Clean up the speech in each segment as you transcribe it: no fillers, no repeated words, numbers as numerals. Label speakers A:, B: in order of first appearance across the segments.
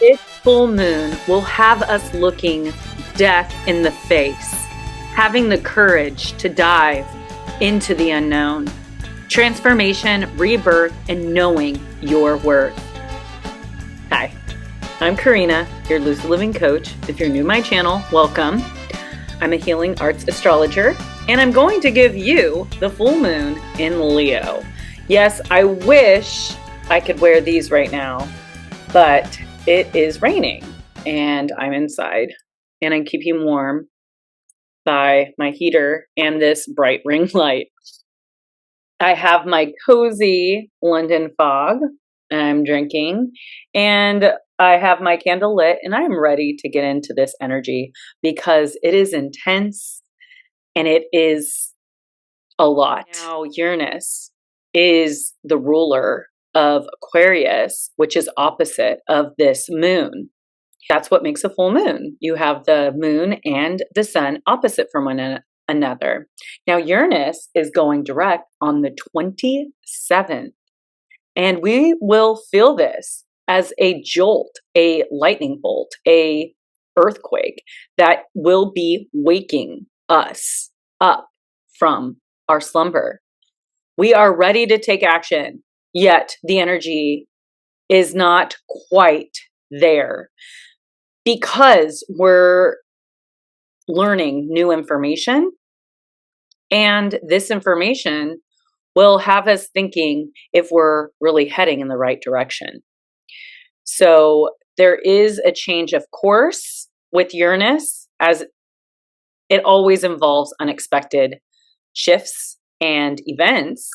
A: This full moon will have us looking death in the face, having the courage to dive into the unknown, transformation, rebirth, and knowing your worth. Hi, I'm Karina, your Lucid Living Coach. If you're new to my channel, welcome. I'm a healing arts astrologer, and I'm going to give you the full moon in Leo. Yes, I wish I could wear these right now, but it is raining and I'm inside and I'm keeping warm by my heater and this bright ring light. I have my cozy London fog I'm drinking, and I have my candle lit, and I'm ready to get into this energy because it is intense and it is a lot. Now, Uranus is the ruler of Aquarius, which is opposite of this moon. That's what makes a full moon. You have the moon and the sun opposite from one another. Now, Uranus is going direct on the 27th, and we will feel this as a jolt, a lightning bolt, a earthquake that will be waking us up from our slumber. We are ready to take action. Yet the energy is not quite there because we're learning new information, and this information will have us thinking if we're really heading in the right direction. So there is a change of course with Uranus, as it always involves unexpected shifts and events.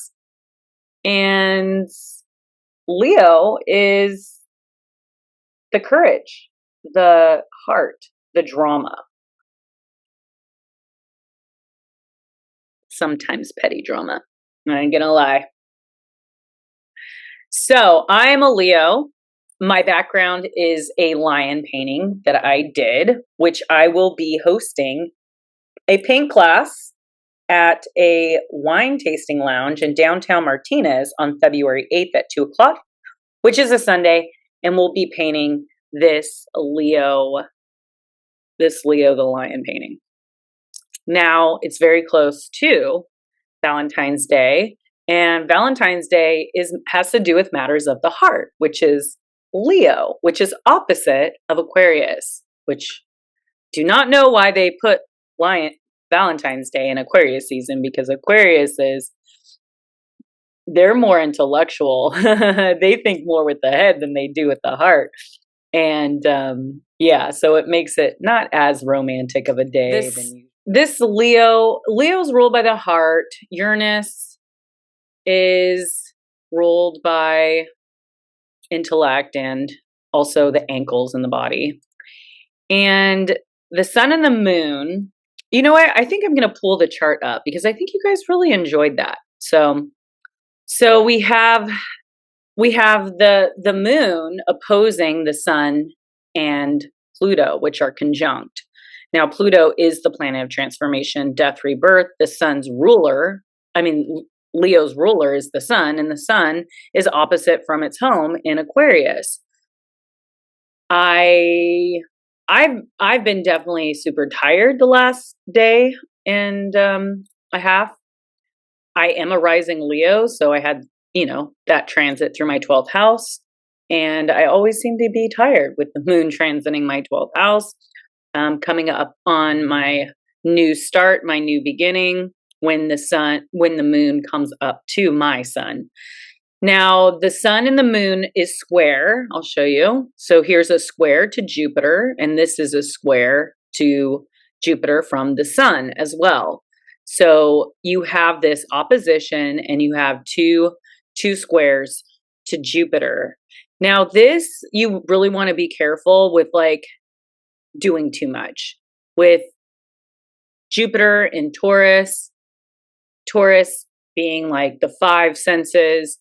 A: And Leo is the courage, the heart, the drama. Sometimes petty drama. I ain't gonna lie. So I'm a Leo. My background is a lion painting that I did, which I will be hosting a paint class at a wine tasting lounge in downtown Martinez on February 8th at 2 o'clock, which is a Sunday, and we'll be painting this Leo the lion painting. Now, it's very close to Valentine's Day, and Valentine's Day has to do with matters of the heart, which is Leo, which is opposite of Aquarius, which do not know why they put Valentine's Day in Aquarius season, because Aquarius they're more intellectual. They think more with the head than they do with the heart. And yeah, so it makes it not as romantic of a day. This Leo's ruled by the heart. Uranus is ruled by intellect and also the ankles in the body. And the sun and the moon, you know what? I think I'm going to pull the chart up because I think you guys really enjoyed that. So we have the moon opposing the sun and Pluto, which are conjunct. Now, Pluto is the planet of transformation, death, rebirth. The sun's ruler, Leo's ruler is the sun, and the sun is opposite from its home in Aquarius. I've been definitely super tired the last day and a half. I am a rising Leo, so I had, that transit through my 12th house, and I always seem to be tired with the moon transiting my 12th house, coming up on my new start, my new beginning, when the moon comes up to my sun. Now, the sun and the moon is square. I'll show you. So here's a square to Jupiter, and this is a square to Jupiter from the sun as well. So you have this opposition, and you have two squares to Jupiter. Now, this, you really want to be careful with doing too much. With Jupiter in Taurus being the five senses,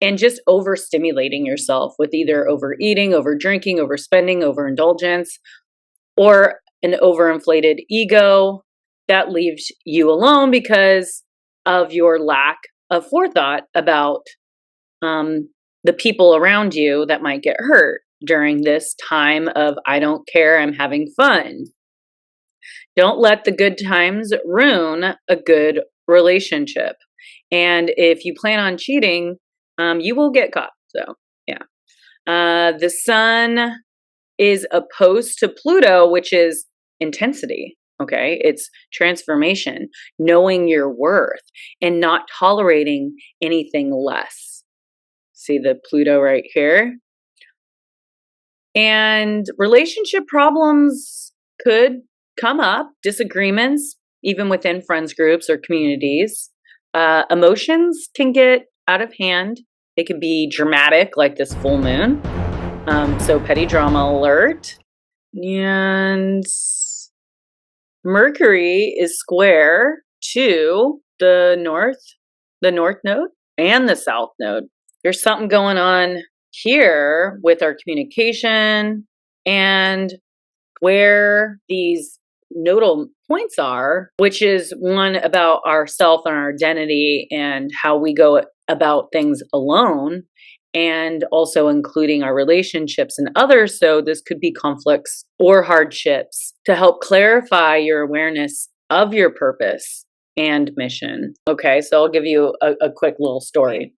A: and just overstimulating yourself with either overeating, overdrinking, overspending, overindulgence, or an overinflated ego that leaves you alone because of your lack of forethought about the people around you that might get hurt. during this time of I don't care, I'm having fun. Don't let the good times ruin a good relationship. And if you plan on cheating, you will get caught. So, yeah. The sun is opposed to Pluto, which is intensity. Okay. It's transformation, knowing your worth, and not tolerating anything less. See the Pluto right here? And relationship problems could come up, disagreements, even within friends groups or communities. Emotions can get out of hand. They can be dramatic, like this full moon. So petty drama alert. And Mercury is square to the north node and the south node. There's something going on here with our communication and where these nodal points are, which is one about ourself and our identity and how we go about things alone, and also including our relationships and others. So this could be conflicts or hardships to help clarify your awareness of your purpose and mission. Okay, so I'll give you a quick little story.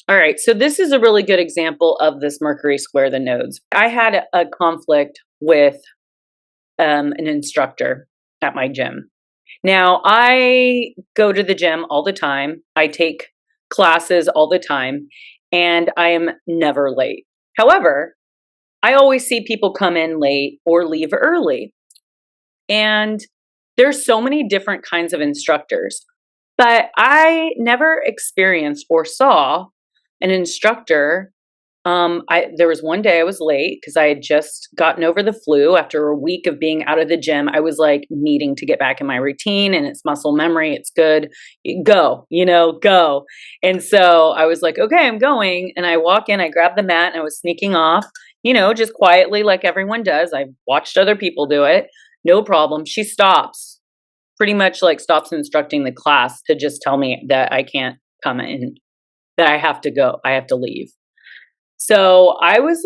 A: All right, so this is a really good example of this Mercury square the nodes. I had a conflict with an instructor at my gym. Now, I go to the gym all the time. I take classes all the time, and I am never late. However, I always see people come in late or leave early. And there's so many different kinds of instructors, but I never experienced or saw an instructor. There was one day I was late because I had just gotten over the flu after a week of being out of the gym. I was like needing to get back in my routine, and it's muscle memory. It's good. Go. And so I was like, okay, I'm going. And I walk in, I grab the mat, and I was sneaking off, just quietly like everyone does. I've watched other people do it. No problem. She stops, pretty much like stops instructing the class to just tell me that I can't come in, that I have to go. I have to leave. So I was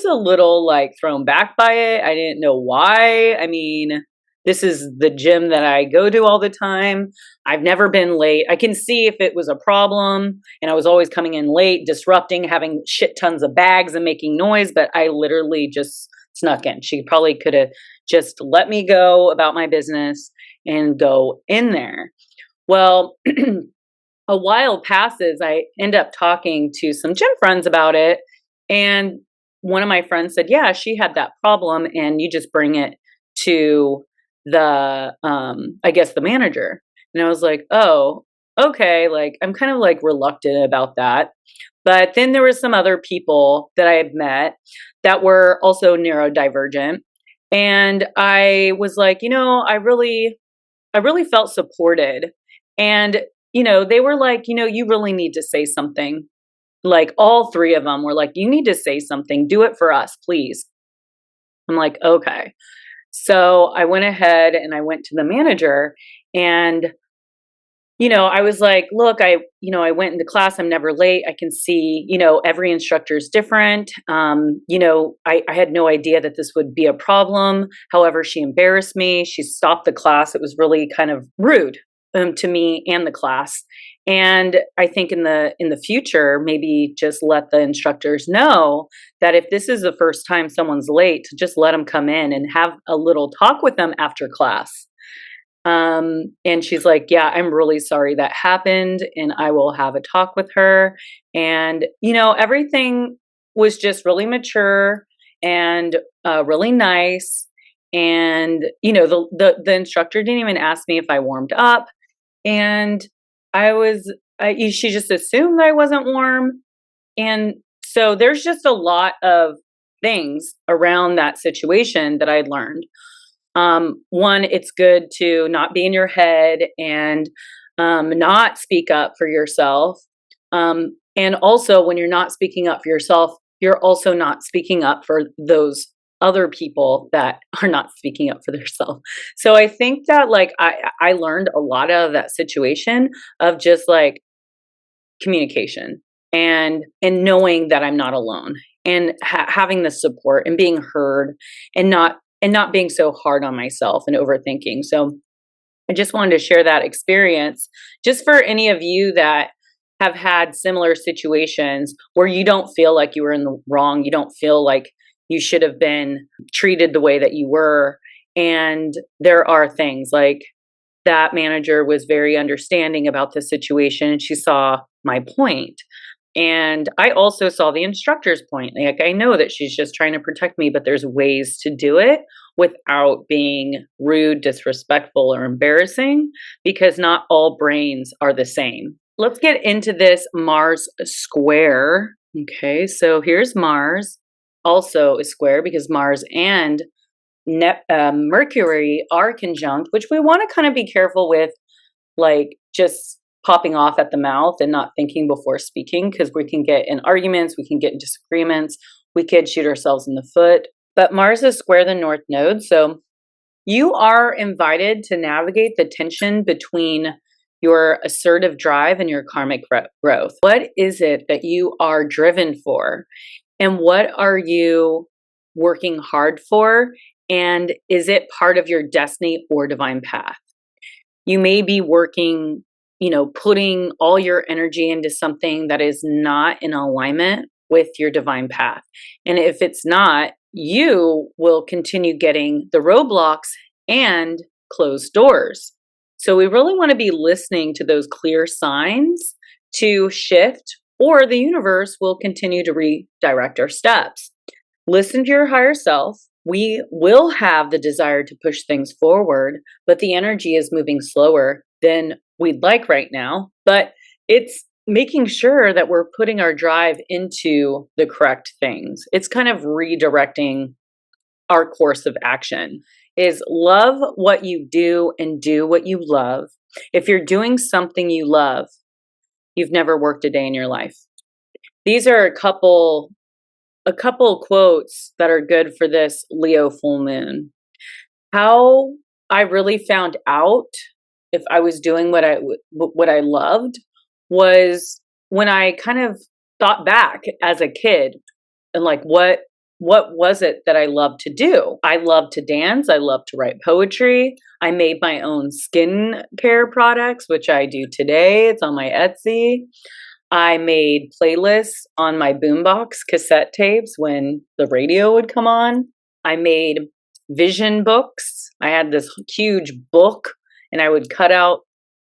A: a little like thrown back by it. I didn't know why. I mean, this is the gym that I go to all the time. I've never been late. I can see if it was a problem, and I was always coming in late, disrupting, having shit tons of bags and making noise, but I literally just snuck in. She probably could have just let me go about my business and go in there. Well, a while passes, I end up talking to some gym friends about it. And one of my friends said, yeah, she had that problem, and you just bring it to the, I guess the manager. And I was like, oh, okay. Like, I'm kind of like reluctant about that. But then there were some other people that I had met that were also neurodivergent. And I was like, I really felt supported. And they were like, you really need to say something. Like all three of them were like, you need to say something. Do it for us, please. I'm like, okay. So I went ahead and I went to the manager, and, I was like, look, I went into class. I'm never late. I can see, every instructor is different. I had no idea that this would be a problem. However, she embarrassed me. She stopped the class. It was really kind of rude to me and the class. And I think in the future, maybe just let the instructors know that if this is the first time someone's late, to just let them come in and have a little talk with them after class. And she's like, yeah, I'm really sorry that happened, and I will have a talk with her. And, everything was just really mature and really nice. And, the instructor didn't even ask me if I warmed up. And she just assumed I wasn't warm. And so there's just a lot of things around that situation that I'd learned. One, it's good to not be in your head and not speak up for yourself. And also, when you're not speaking up for yourself, you're also not speaking up for those other people that are not speaking up for themselves. So I think that I learned a lot out of that situation of just like communication and knowing that I'm not alone. and having the support and being heard, and not being so hard on myself and overthinking. So I just wanted to share that experience just for any of you that have had similar situations where you don't feel like you were in the wrong. You don't feel like you should have been treated the way that you were. And there are things like that manager was very understanding about the situation, and she saw my point. And I also saw the instructor's point. Like, I know that she's just trying to protect me, but there's ways to do it without being rude, disrespectful, or embarrassing, because not all brains are the same. Let's get into this Mars square. Okay, so here's Mars, also a square because Mars and Mercury are conjunct, which we want to kind of be careful with, like just popping off at the mouth and not thinking before speaking, because we can get in arguments, we can get in disagreements, we could shoot ourselves in the foot. But Mars is square the North Node, so you are invited to navigate the tension between your assertive drive and your karmic growth. What is it that you are driven for? And what are you working hard for? And is it part of your destiny or divine path? You may be working, putting all your energy into something that is not in alignment with your divine path. And if it's not, you will continue getting the roadblocks and closed doors. So we really want to be listening to those clear signs to shift, or the universe will continue to redirect our steps. Listen to your higher self. We will have the desire to push things forward, but the energy is moving slower than we'd like right now. But it's making sure that we're putting our drive into the correct things. It's kind of redirecting our course of action. Is love what you do and do what you love. If you're doing something you love, you've never worked a day in your life. These are a couple quotes that are good for this Leo full moon. How I really found out if I was doing what I loved was when I kind of thought back as a kid and like, what was it that I loved to do? I loved to dance. I loved to write poetry. I made my own skincare products, which I do today. It's on my Etsy. I made playlists on my boombox cassette tapes when the radio would come on. I made vision books. I had this huge book and I would cut out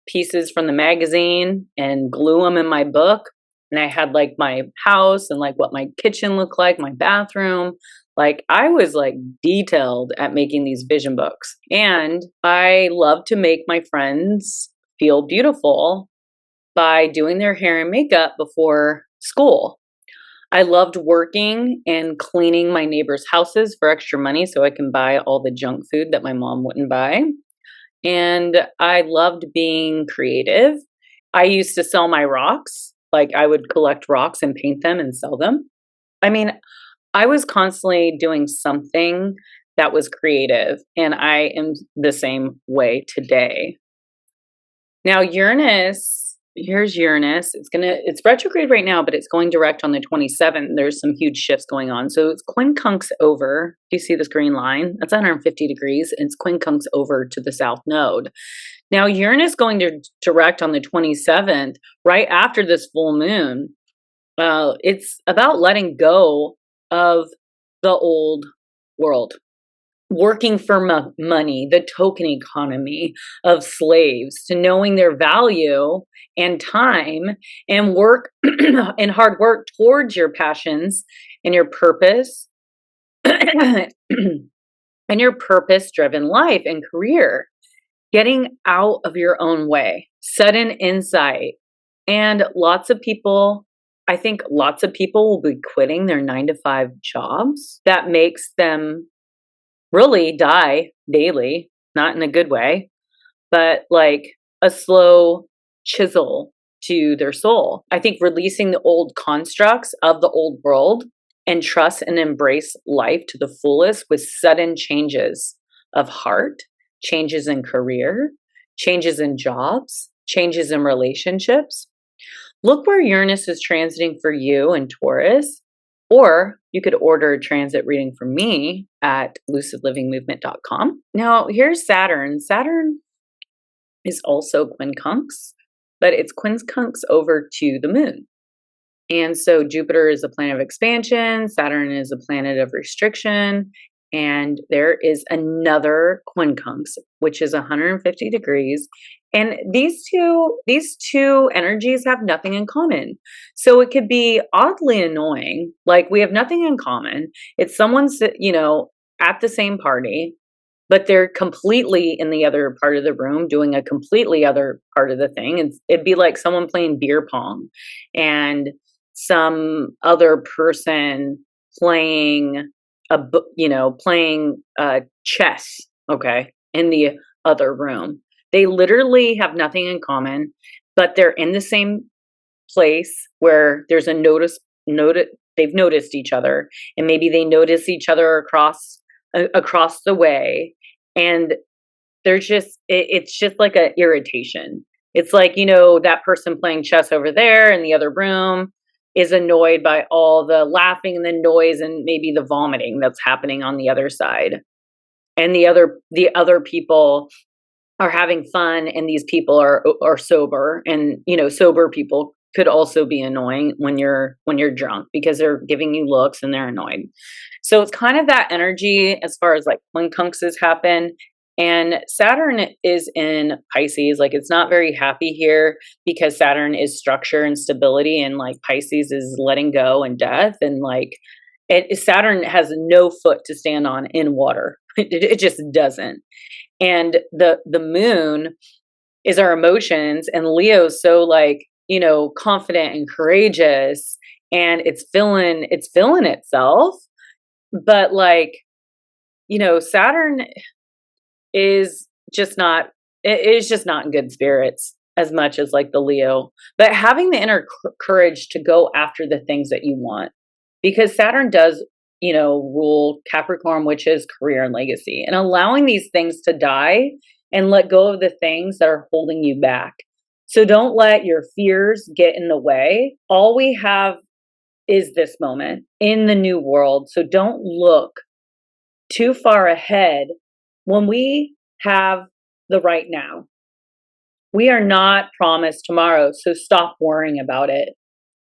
A: pieces from the magazine and glue them in my book. And I had like my house and like what my kitchen looked like, my bathroom. Like I was like detailed at making these vision books. And I love to make my friends feel beautiful by doing their hair and makeup before school. I loved working and cleaning my neighbors' houses for extra money so I can buy all the junk food that my mom wouldn't buy. And I loved being creative. I used to sell my rocks. Like I would collect rocks and paint them and sell them. I mean, I was constantly doing something that was creative, and I am the same way today. Now, Uranus, here's Uranus. It's retrograde right now, but it's going direct on the 27th. There's some huge shifts going on. So it's quincunx over. Do you see this green line? That's 150 degrees. And it's quincunx over to the south node. Now, Uranus going to direct on the 27th, right after this full moon. It's about letting go of the old world. Working for money, the token economy of slaves, to knowing their value and time and work and hard work towards your passions and your purpose and your purpose-driven life and career. Getting out of your own way, sudden insight. And I think lots of people will be quitting their 9-to-5 jobs. That makes them really die daily, not in a good way, but like a slow chisel to their soul. I think releasing the old constructs of the old world and trust and embrace life to the fullest with sudden changes of heart, changes in career, changes in jobs, changes in relationships. Look where Uranus is transiting for you in Taurus. Or you could order a transit reading from me at lucidlivingmovement.com. Now, here's Saturn. Saturn is also quincunx, but it's quincunx over to the moon. And so Jupiter is a planet of expansion, Saturn is a planet of restriction, and there is another quincunx, which is 150 degrees. And these two energies have nothing in common. So it could be oddly annoying, like we have nothing in common. It's someone's, at the same party, but they're completely in the other part of the room doing a completely other part of the thing. It'd be like someone playing beer pong and some other person playing chess, okay, in the other room. They literally have nothing in common, but they're in the same place where there's they've noticed each other, and maybe they notice each other across the way, and it's just like an irritation. It's like, that person playing chess over there in the other room is annoyed by all the laughing and the noise and maybe the vomiting that's happening on the other side. And the other people are having fun, and these people are sober, and sober people could also be annoying when you're drunk because they're giving you looks and they're annoyed. So it's kind of that energy as far as like quincunxes happen. And Saturn is in Pisces. Like, it's not very happy here because Saturn is structure and stability, and like Pisces is letting go and death. And like Saturn has no foot to stand on in water. It just doesn't. And the moon is our emotions, and Leo's so like, confident and courageous, and it's feeling itself. But like, Saturn is just not in good spirits as much as like the Leo, but having the inner courage to go after the things that you want, because Saturn does, rule Capricorn, which is career and legacy, and allowing these things to die and let go of the things that are holding you back. So don't let your fears get in the way. All we have is this moment in the new world. So don't look too far ahead when we have the right now. We are not promised tomorrow, so stop worrying about it.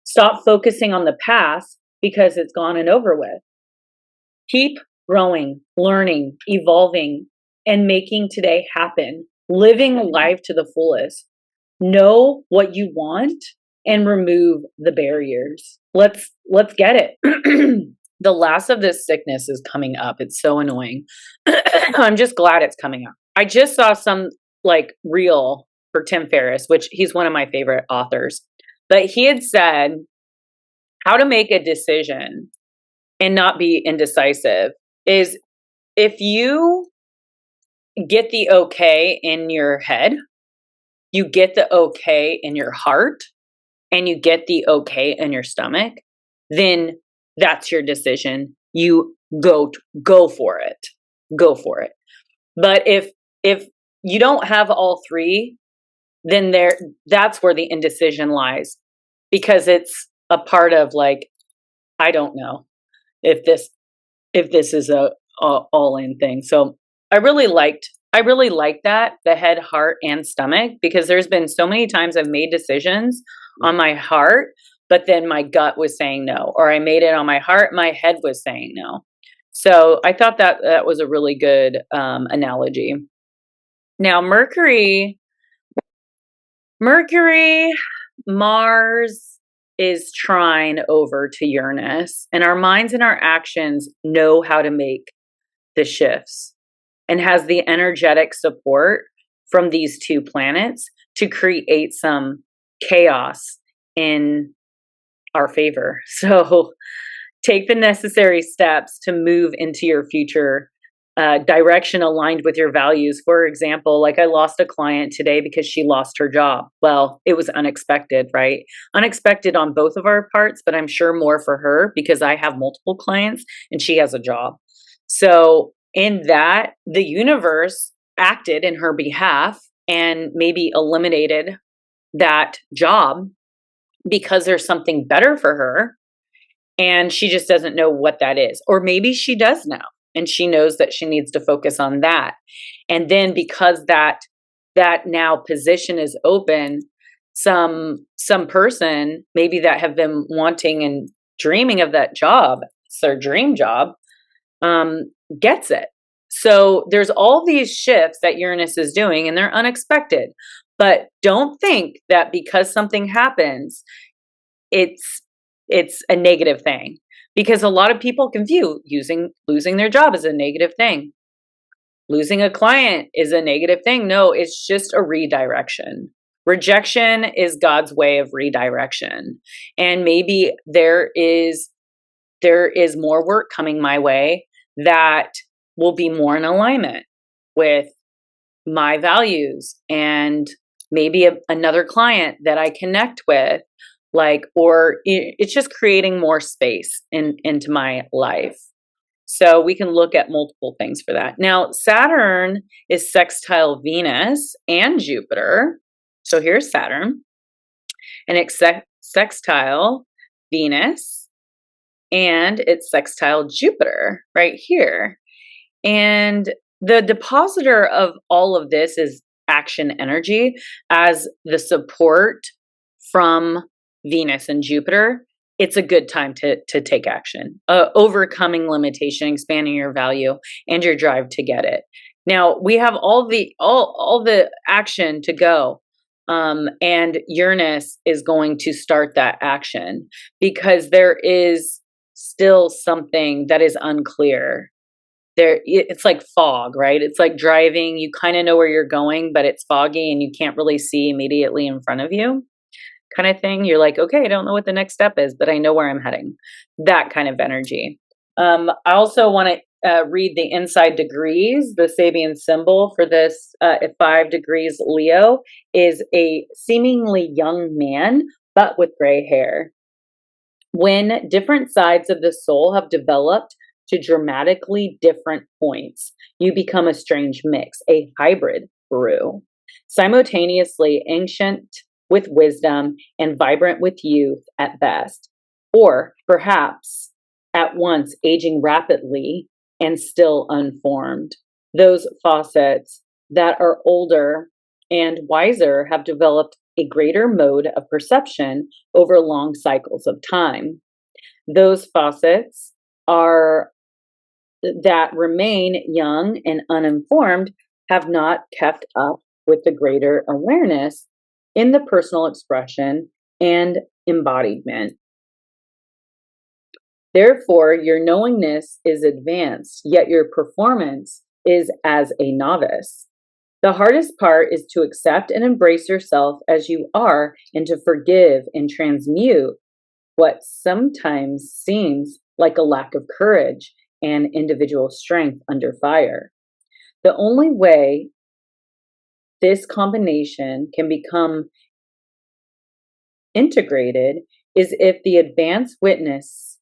A: Stop focusing on the past because it's gone and over with. Keep growing, learning, evolving, and making today happen, living life to the fullest. Know what you want and remove the barriers. Let's get it. The last of this sickness is coming up. It's so annoying. I'm just glad it's coming up. I just saw some like reel for Tim Ferriss, which he's one of my favorite authors, but he had said how to make a decision and not be indecisive is if you get the okay in your head, you get the okay in your heart, and you get the okay in your stomach, then that's your decision. You go for it. Go for it. But if you don't have all three, then that's where the indecision lies, because it's a part of like, I don't know if this is a all-in thing. So I really liked that, the head, heart, and stomach, because there's been so many times I've made decisions on my heart, but then my gut was saying no, or I made it on my heart, my head was saying no. So I thought that was a really good analogy. Now, Mercury, Mars is trine over to Uranus, and our minds and our actions know how to make the shifts, and has the energetic support from these two planets to create some chaos in our favor. So take the necessary steps to move into your future direction aligned with your values. For example, like I lost a client today because she lost her job. Well, it was unexpected, right? Unexpected on both of our parts, but I'm sure more for her because I have multiple clients and she has a job. So in that, the universe acted in her behalf and maybe eliminated that job because there's something better for her. and she just doesn't know what that is. Or maybe she does know, and she knows that she needs to focus on that. And then because that now position is open, some person maybe that have been wanting and dreaming of that job, it's their dream job, gets it. So there's all these shifts that Uranus is doing, and they're unexpected. But don't think that because something happens, it's a negative thing, because a lot of people confuse losing their job as a negative thing. Losing a client is a negative thing. No, it's just a redirection. Rejection is God's way of redirection. And maybe there is more work coming my way that will be more in alignment with my values, and maybe another client that I connect with, or it's just creating more space into my life. So we can look at multiple things for that. Now, Saturn is sextile Venus and Jupiter. So here's Saturn, and it's sextile Venus, and it's sextile Jupiter right here. And the depositor of all of this is action energy, as the support from Venus and Jupiter. It's a good time to take action, overcoming limitation, expanding your value and your drive to get it. Now we have all the action to go, and Uranus is going to start that action, because there is still something that is unclear. It's like fog, right? It's like driving. You kind of know where you're going, but it's foggy and you can't really see immediately in front of you, kind of thing. You're like, okay, I don't know what the next step is, but I know where I'm heading. That kind of energy. I also want to read the inside degrees. The Sabian symbol for this at 5 degrees Leo is a seemingly young man, but with gray hair. When different sides of the soul have developed to dramatically different points, you become a strange mix, a hybrid brew, simultaneously ancient with wisdom and vibrant with youth at best, or perhaps at once aging rapidly and still unformed. Those faucets that are older and wiser have developed a greater mode of perception over long cycles of time. Those faucets that remain young and uninformed have not kept up with the greater awareness in the personal expression and embodiment. Therefore, your knowingness is advanced, yet your performance is as a novice. The hardest part is to accept and embrace yourself as you are, and to forgive and transmute what sometimes seems like a lack of courage and individual strength under fire. The only way this combination can become integrated is if the advanced witness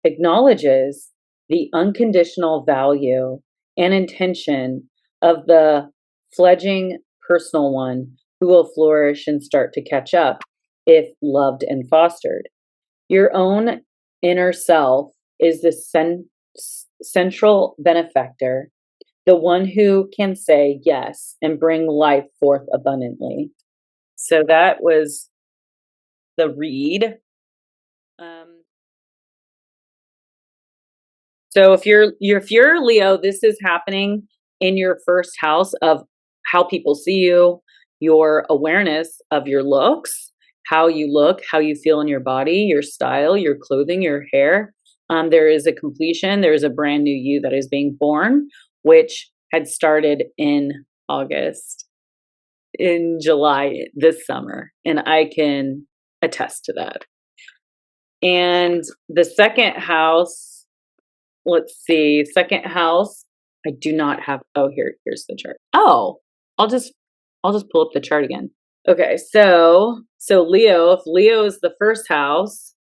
A: acknowledges the unconditional value and intention of the fledgling personal one, who will flourish and start to catch up if loved and fostered. Your own inner self is the central benefactor, the one who can say yes and bring life forth abundantly. So that was the read. So if you're Leo, this is happening in your first house of how people see you, your awareness of your looks, how you look, how you feel in your body, your style, your clothing, your hair. There is a completion. There is a brand new you that is being born, which had started in August, in July this summer, and I can attest to that. And the second house, let's see, second house, I do not have, oh, here's the chart. Oh, I'll just pull up the chart again. Okay, so Leo, if Leo is the first house,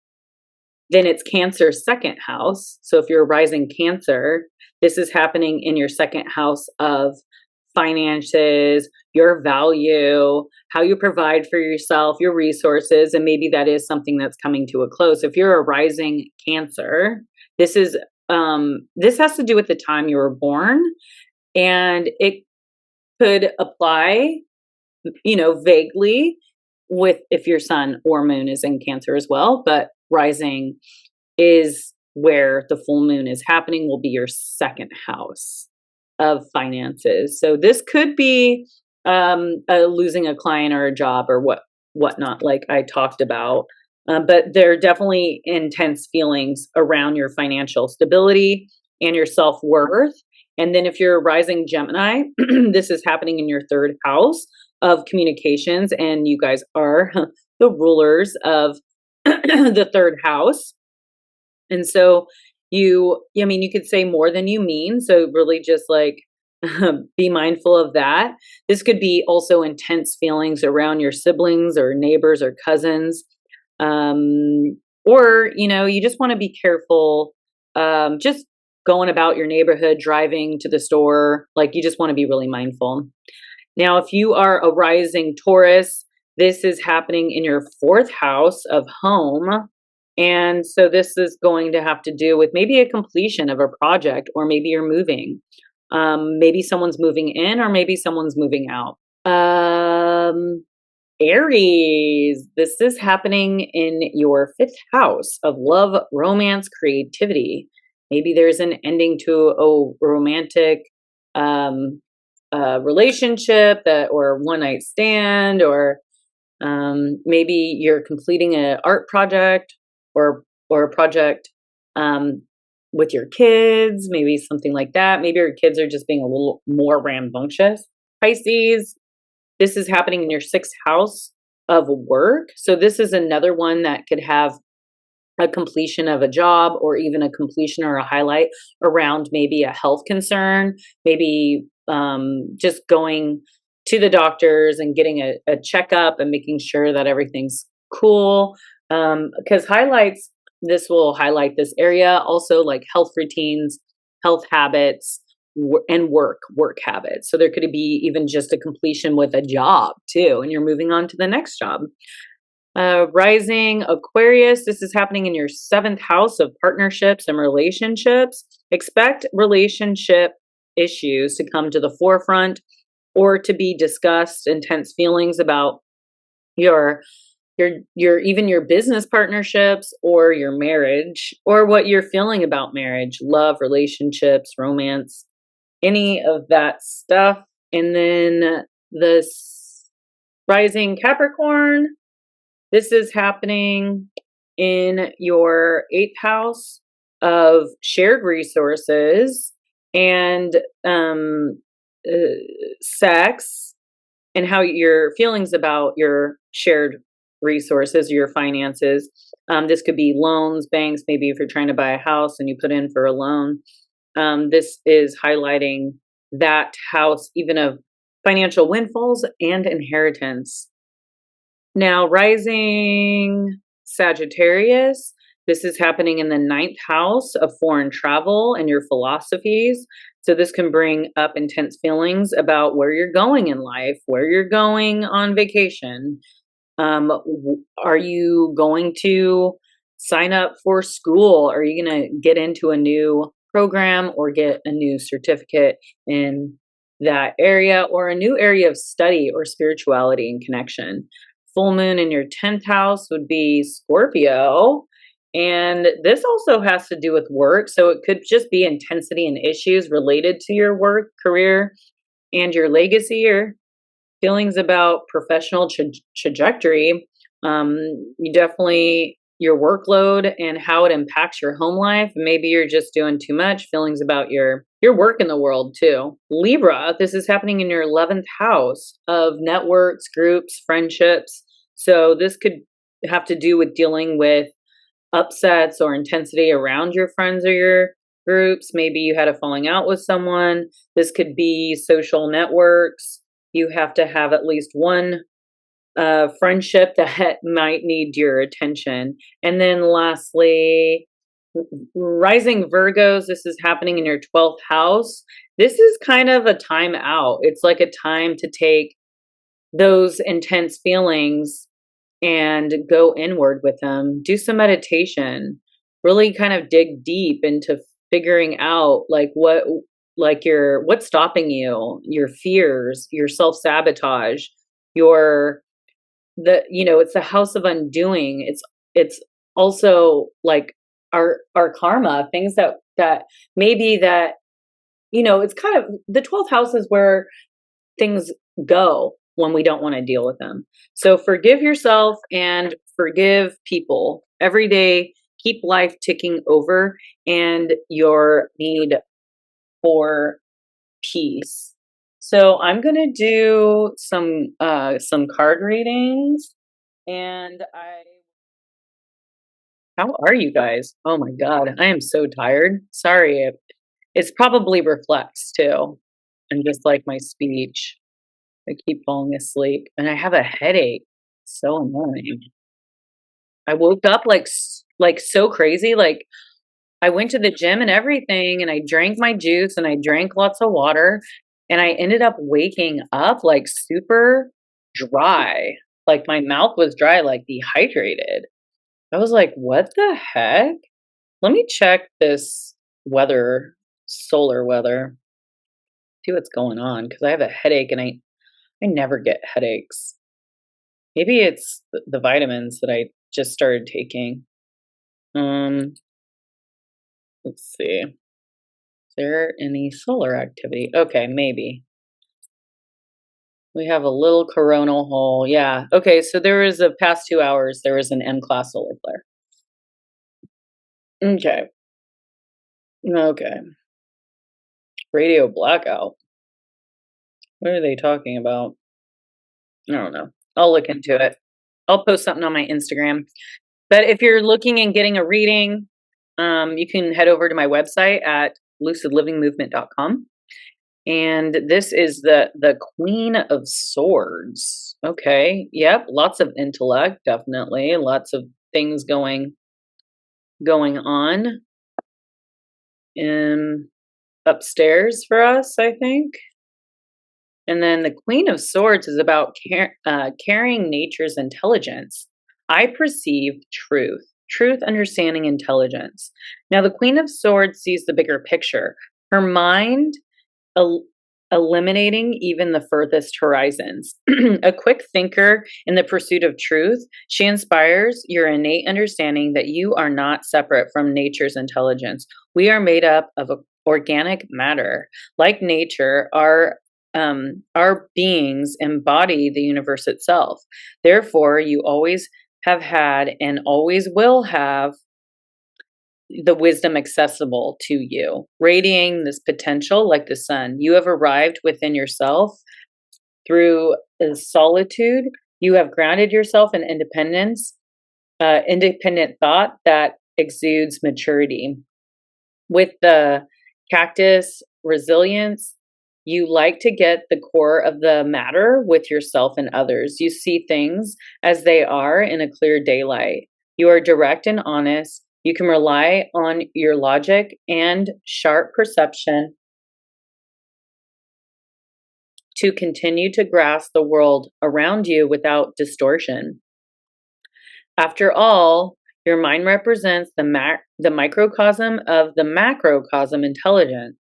A: then it's Cancer's second house. So if you're rising Cancer, this is happening in your second house of finances, your value, how you provide for yourself, your resources, and maybe that is something that's coming to a close. If you're a rising Cancer, this is this has to do with the time you were born, and it could apply, you know, vaguely with if your sun or moon is in Cancer as well, but rising is where the full moon is happening, will be your second house of finances. So this could be losing a client or a job or whatnot, like I talked about. But there are definitely intense feelings around your financial stability and your self-worth. And then if you're a rising Gemini, this is happening in your third house of communications, and you guys are the rulers of the third house. And so I mean, you could say more than you mean. So really just like be mindful of that. This could be also intense feelings around your siblings or neighbors or cousins. Or, you know, you just want to be careful, just going about your neighborhood, driving to the store, like you just want to be really mindful. Now, if you are a rising Taurus, this is happening in your fourth house of home. And so this is going to have to do with maybe a completion of a project, or maybe you're moving. Maybe someone's moving in, or maybe someone's moving out. Aries, this is happening in your fifth house of love, romance, creativity. Maybe there's an ending to a romantic relationship or one night stand, or maybe you're completing an art project or a project with your kids, maybe something like that. Maybe your kids are just being a little more rambunctious. Pisces, this is happening in your sixth house of work. So this is another one that could have a completion of a job, or even a completion or a highlight around maybe a health concern, maybe just going to the doctors and getting a checkup and making sure that everything's cool. Because this will highlight this area. Also, like health routines, health habits, and work habits. So there could be even just a completion with a job too, and you're moving on to the next job. Rising Aquarius, this is happening in your seventh house of partnerships and relationships. Expect relationship issues to come to the forefront, or to be discussed. Intense feelings about your even your business partnerships, or your marriage, or what you're feeling about marriage, love, relationships, romance, any of that stuff. And then this rising Capricorn, this is happening in your eighth house of shared resources and sex, and how your feelings about your shared resources, your finances. This could be loans, banks, maybe if you're trying to buy a house and you put in for a loan. This is highlighting that house, even of financial windfalls and inheritance. Now, rising Sagittarius, this is happening in the ninth house of foreign travel and your philosophies. So this can bring up intense feelings about where you're going in life, where you're going on vacation. Are you going to sign up for school? Are you going to get into a new program or get a new certificate in that area, or a new area of study or spirituality and connection? Full moon in your 10th house would be Scorpio. And this also has to do with work. So it could just be intensity and issues related to your work, career, and your legacy, or feelings about professional trajectory. You definitely, your workload and how it impacts your home life. Maybe you're just doing too much. Feelings about your work in the world too. Libra, this is happening in your 11th house of networks, groups, friendships. So this could have to do with dealing with upsets or intensity around your friends or your groups. Maybe you had a falling out with someone. This could be social networks. You have to have at least one friendship that might need your attention. And then lastly, Rising Virgos, this is happening in your 12th house. This is kind of a time out. It's like a time to take those intense feelings and go inward with them. Do some meditation. Really kind of dig deep into figuring out like what's stopping you, your fears, your self-sabotage, it's the house of undoing. It's also like our karma, things that maybe that it's kind of the 12th house is where things go when we don't want to deal with them. So forgive yourself and forgive people every day. Keep life ticking over and your need for peace. So I'm going to do some card readings, and how are you guys? Oh my God, I am so tired. Sorry. It's probably reflects too. And just like my speech, I keep falling asleep and I have a headache. So annoying. I woke up like so crazy. Like I went to the gym and everything and I drank my juice and I drank lots of water and I ended up waking up like super dry. Like my mouth was dry, like dehydrated. I was like, what the heck? Let me check this weather, solar weather, see what's going on because I have a headache and I never get headaches. Maybe it's the vitamins that I just started taking. Let's see. Is there any solar activity? Okay, maybe. We have a little coronal hole. Yeah. Okay, so there was a past 2 hours, there was an M-class solar flare. Okay. Okay. Radio blackout. What are they talking about? I don't know. I'll look into it. I'll post something on my Instagram. But if you're looking and getting a reading, you can head over to my website at lucidlivingmovement.com. And this is the Queen of Swords. Okay. Yep. Lots of intellect, definitely. Lots of things going on. Upstairs for us, I think. And then the Queen of Swords is about carrying nature's intelligence. I perceive truth, understanding, intelligence. Now, the Queen of Swords sees the bigger picture. Her mind eliminating even the furthest horizons. A quick thinker in the pursuit of truth, she inspires your innate understanding that you are not separate from nature's intelligence. We are made up of organic matter. Like nature, our beings embody the universe itself. Therefore, you always have had and always will have the wisdom accessible to you, radiating this potential like the sun. You have arrived within yourself through solitude. You have grounded yourself in independence, independent thought that exudes maturity. With the cactus resilience, you like to get the core of the matter with yourself and others. You see things as they are in a clear daylight. You are direct and honest. You can rely on your logic and sharp perception to continue to grasp the world around you without distortion. After all, your mind represents the microcosm of the macrocosm intelligence.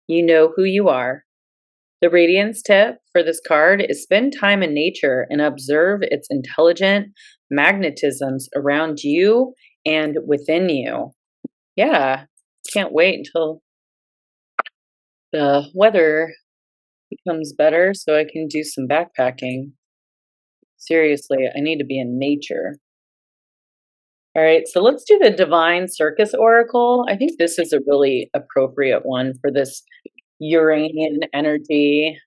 A: You know who you are. The radiance tip for this card is spend time in nature and observe its intelligent magnetisms around you and within you. Yeah, can't wait until the weather becomes better so I can do some backpacking. Seriously, I need to be in nature. All right, so let's do the Divine Circus Oracle. I think this is a really appropriate one for this Uranian energy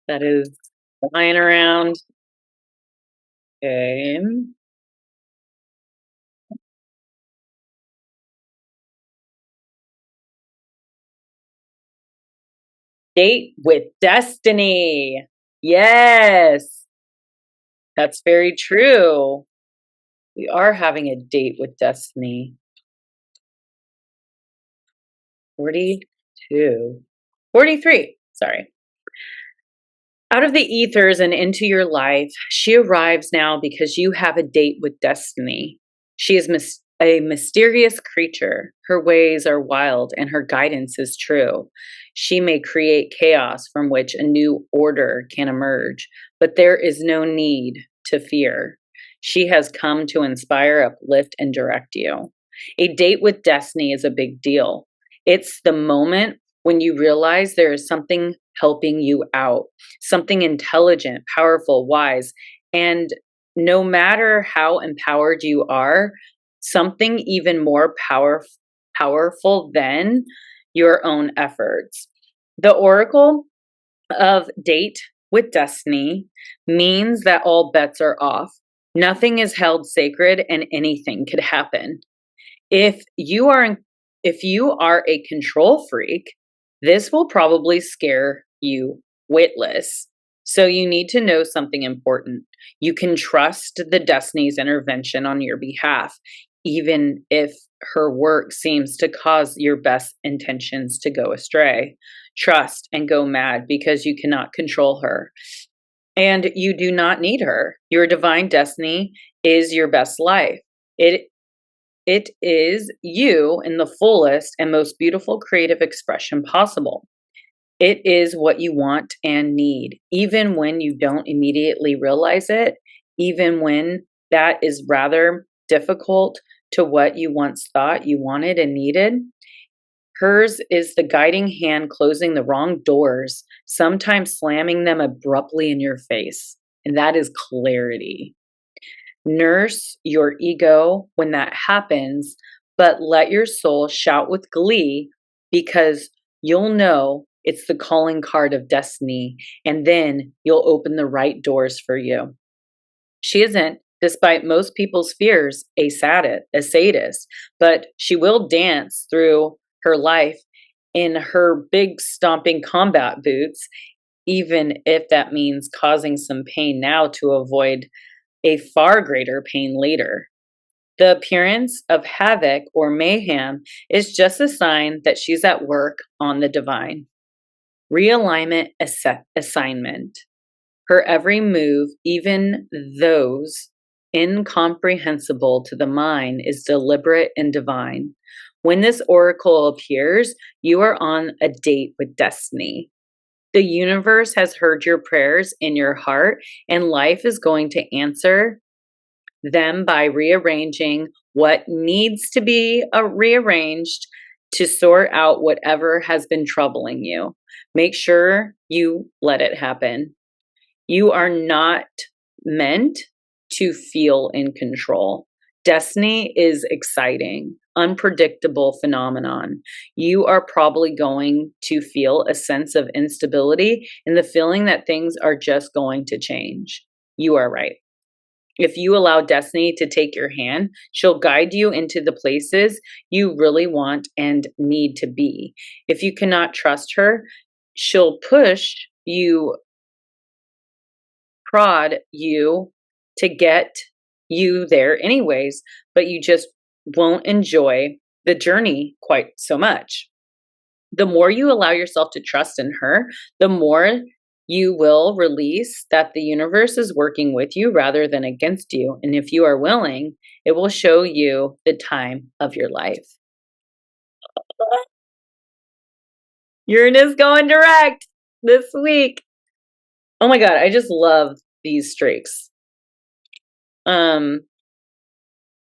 A: that is flying around. Okay. Date with destiny. Yes, that's very true. We are having a date with destiny. 42, 43, sorry. Out of the ethers and into your life, she arrives now because you have a date with destiny. She is a mysterious creature. Her ways are wild and her guidance is true. She may create chaos from which a new order can emerge, but there is no need to fear. She has come to inspire, uplift, and direct you. A date with destiny is a big deal. It's the moment when you realize there is something helping you out, something intelligent, powerful, wise, and no matter how empowered you are, something even more powerful than your own efforts. The oracle of date with destiny means that all bets are off. Nothing is held sacred and anything could happen. If you are a control freak, this will probably scare you witless. So you need to know something important. You can trust the destiny's intervention on your behalf, even if her work seems to cause your best intentions to go astray. Trust and go mad because you cannot control her. And you do not need her. Your divine destiny is your best life. It is you in the fullest and most beautiful creative expression possible. It is what you want and need, even when you don't immediately realize it, even when that is rather difficult to what you once thought you wanted and needed. Hers is the guiding hand closing the wrong doors, sometimes slamming them abruptly in your face. And that is clarity. Nurse your ego when that happens, but let your soul shout with glee because you'll know it's the calling card of destiny, and then you'll open the right doors for you. She isn't, despite most people's fears, a sadist, but she will dance through her life in her big stomping combat boots, even if that means causing some pain now to avoid a far greater pain later. The appearance of havoc or mayhem is just a sign that she's at work on the divine. Realignment assignment. Her every move, even those incomprehensible to the mind, is deliberate and divine. When this oracle appears, you are on a date with destiny. The universe has heard your prayers in your heart, and life is going to answer them by rearranging what needs to be rearranged to sort out whatever has been troubling you. Make sure you let it happen. You are not meant to feel in control. Destiny is exciting, unpredictable phenomenon. You are probably going to feel a sense of instability and the feeling that things are just going to change. You are right. If you allow destiny to take your hand, she'll guide you into the places you really want and need to be. If you cannot trust her, she'll push you, prod you to get you there anyways, but you just won't enjoy the journey quite so much. The more you allow yourself to trust in her, the more you will release that the universe is working with you rather than against you. And if you are willing, it will show you the time of your life. Uranus going direct this week. Oh my God, I just love these streaks.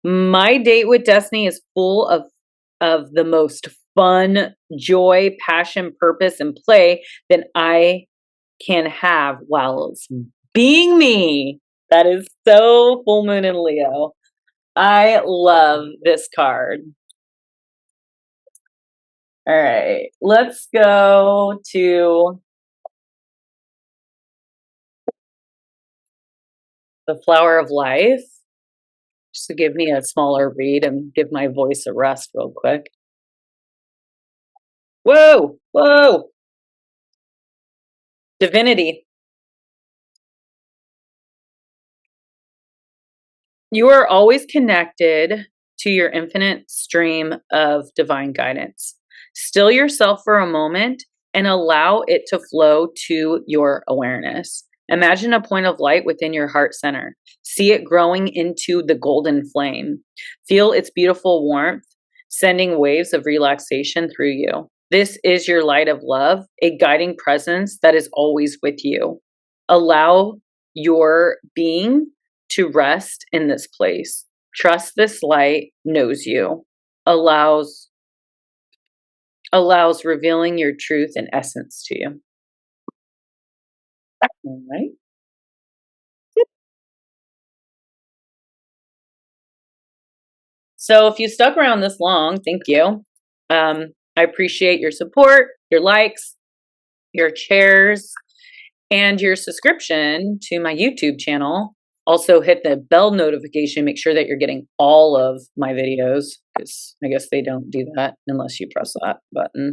A: My date with destiny is full of the most fun, joy, passion, purpose, and play that I can have while it's being me. That is so full moon in Leo. I love this card. All right, let's go to the Flower of Life, just to give me a smaller read and give my voice a rest real quick. Whoa, whoa. Divinity. You are always connected to your infinite stream of divine guidance. Still yourself for a moment and allow it to flow to your awareness. Imagine a point of light within your heart center. See it growing into the golden flame. Feel its beautiful warmth, sending waves of relaxation through you. This is your light of love, a guiding presence that is always with you. Allow your being to rest in this place. Trust this light knows you, allows revealing your truth and essence to you. All right. So if you stuck around this long, thank you. I appreciate your support, your likes, your shares, and your subscription to my YouTube channel. Also hit the bell notification, make sure that you're getting all of my videos, because I guess they don't do that unless you press that button,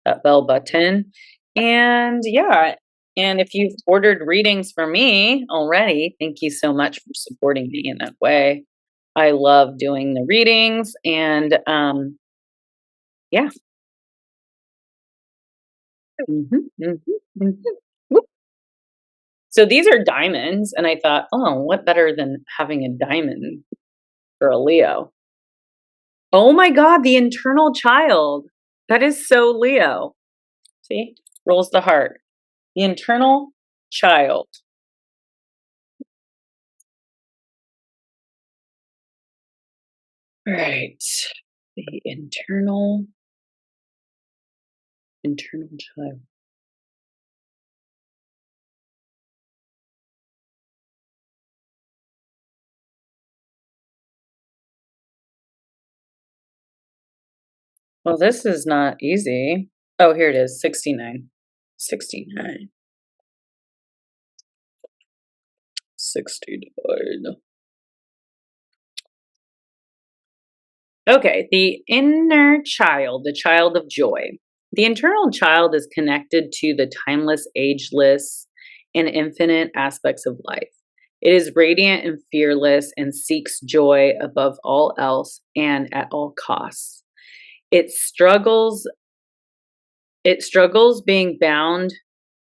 A: that bell button. And yeah, and if you've ordered readings for me already, thank you so much for supporting me in that way. I love doing the readings, and yeah. Whoop. So these are diamonds, and I thought, oh, what better than having a diamond for a Leo? Oh my God, the internal child. That is so Leo. See, rolls the heart. The internal child. All right. The internal child. Well, this is not easy. Oh, here it is, 69. 69. 69. Okay, the inner child, the child of joy. The internal child is connected to the timeless, ageless, and infinite aspects of life. It is radiant and fearless and seeks joy above all else and at all costs. It struggles being bound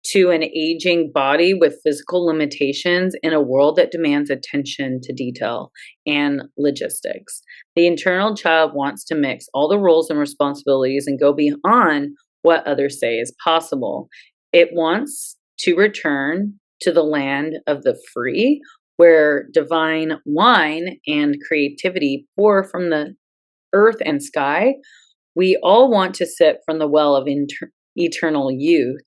A: to an aging body with physical limitations in a world that demands attention to detail and logistics. The internal child wants to mix all the roles and responsibilities and go beyond what others say is possible. It wants to return to the land of the free, where divine wine and creativity pour from the earth and sky. We all want to sip from the well of eternal youth.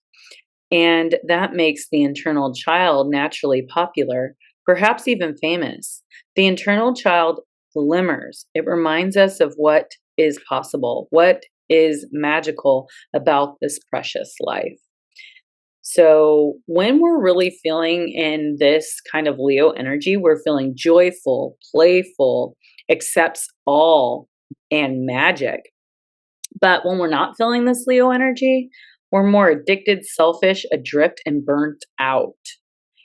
A: And that makes the internal child naturally popular, perhaps even famous. The internal child glimmers. It reminds us of what is possible, what is magical about this precious life. So when we're really feeling in this kind of Leo energy, we're feeling joyful, playful, accepts all, and magic. But when we're not feeling this Leo energy, we're more addicted, selfish, adrift, and burnt out.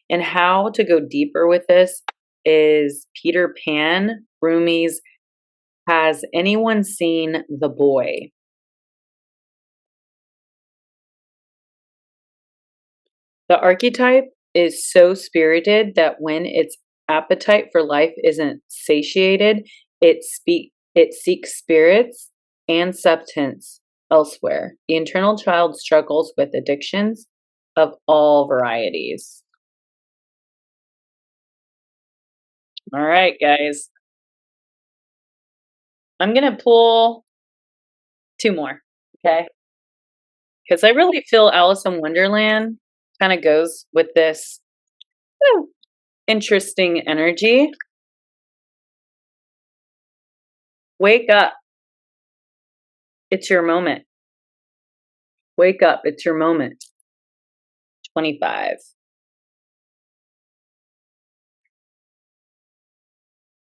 A: And how to go deeper with this is Peter Pan, Rumi's Has Anyone Seen the Boy? The archetype is so spirited that when its appetite for life isn't satiated, it seeks spirits and substance elsewhere. The internal child struggles with addictions of all varieties. All right, guys. I'm going to pull 2 more, okay? Because I really feel Alice in Wonderland kind of goes with this interesting energy. Wake up. It's your moment. Wake up. It's your moment. 25.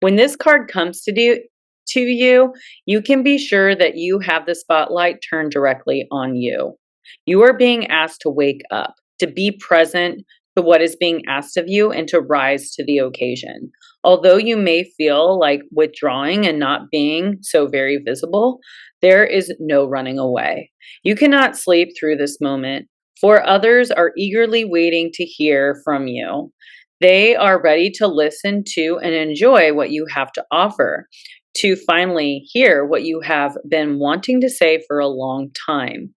A: When this card comes to you, you can be sure that you have the spotlight turned directly on you. You are being asked to wake up, to be present, to what is being asked of you and to rise to the occasion. Although you may feel like withdrawing and not being so very visible, there is no running away. You cannot sleep through this moment, for others are eagerly waiting to hear from you. They are ready to listen to and enjoy what you have to offer, to finally hear what you have been wanting to say for a long time.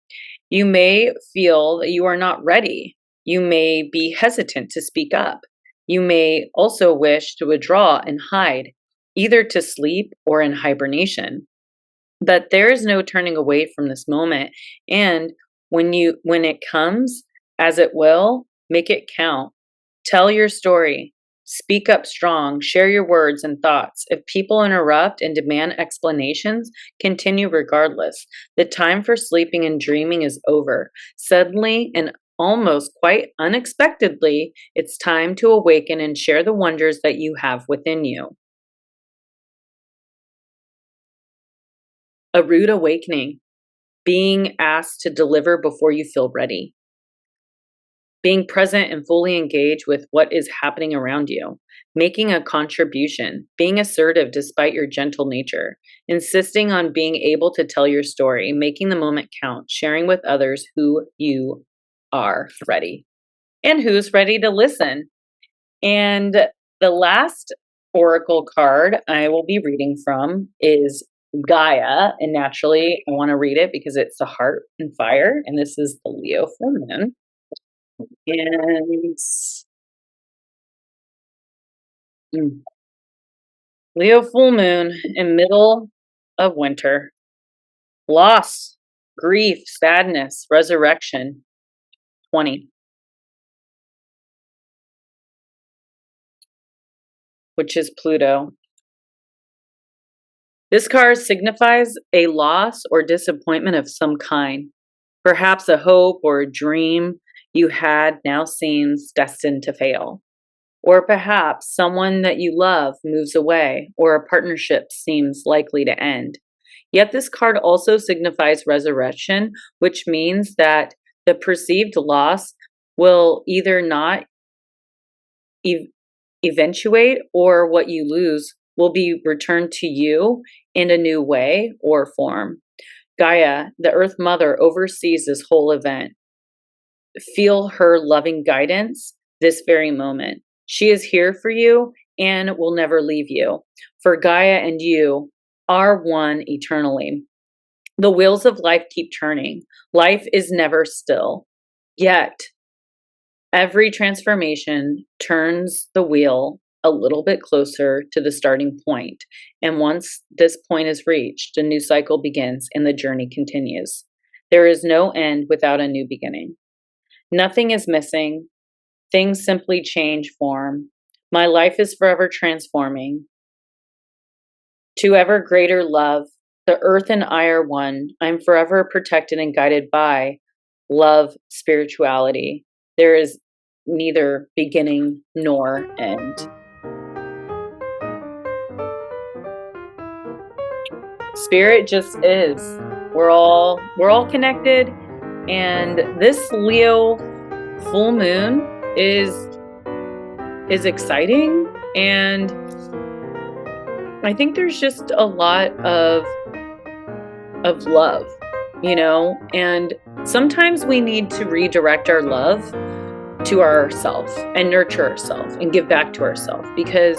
A: You may feel that you are not ready. You may be hesitant to speak up. You may also wish to withdraw and hide, either to sleep or in hibernation. But there is no turning away from this moment. And when it comes, as it will, make it count. Tell your story. Speak up strong. Share your words and thoughts. If people interrupt and demand explanations, continue regardless. The time for sleeping and dreaming is over. Suddenly and almost quite unexpectedly, it's time to awaken and share the wonders that you have within you. A rude awakening. Being asked to deliver before you feel ready. Being present and fully engaged with what is happening around you. Making a contribution. Being assertive despite your gentle nature. Insisting on being able to tell your story. Making the moment count. Sharing with others who you are ready. And who's ready to listen. And the last oracle card I will be reading from is Gaia, and naturally I want to read it because it's the heart and fire, and this is the Leo full moon. And Leo full moon in middle of winter. Loss, grief, sadness, resurrection. 20. Which is Pluto. This card signifies a loss or disappointment of some kind. Perhaps a hope or a dream you had now seems destined to fail. Or perhaps someone that you love moves away, or a partnership seems likely to end. Yet this card also signifies resurrection, which means that the perceived loss will either not eventuate, or what you lose will be returned to you in a new way or form. Gaia, the Earth Mother, oversees this whole event. Feel her loving guidance this very moment. She is here for you and will never leave you. For Gaia and you are one eternally. The wheels of life keep turning. Life is never still. Yet, every transformation turns the wheel a little bit closer to the starting point. And once this point is reached, a new cycle begins and the journey continues. There is no end without a new beginning. Nothing is missing. Things simply change form. My life is forever transforming to ever greater love. The earth and I are one. I'm forever protected and guided by love, spirituality. There is neither beginning nor end. Spirit just is. We're all connected, and this Leo full moon is exciting, and I think there's just a lot of love, and sometimes we need to redirect our love to ourselves and nurture ourselves and give back to ourselves, because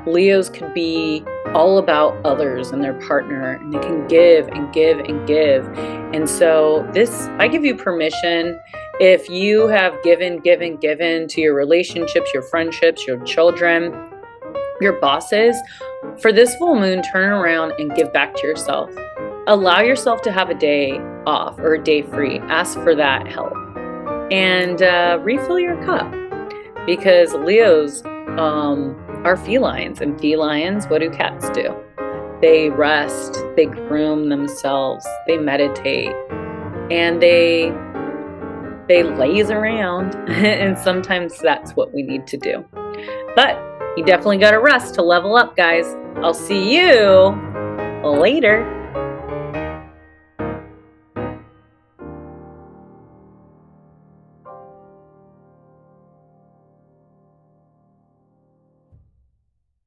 A: Leos could be all about others and their partner, and they can give and give and give. And so I give you permission, if you have given to your relationships, your friendships, your children, your bosses, for this full moon, turn around and give back to yourself. Allow yourself to have a day off or a day free. Ask for that help. And refill your cup, because Leos are felines, and felines, what do cats do? They rest, they groom themselves, they meditate, and they laze around, and sometimes that's what we need to do. But you definitely got to rest to level up, guys. I'll see you later.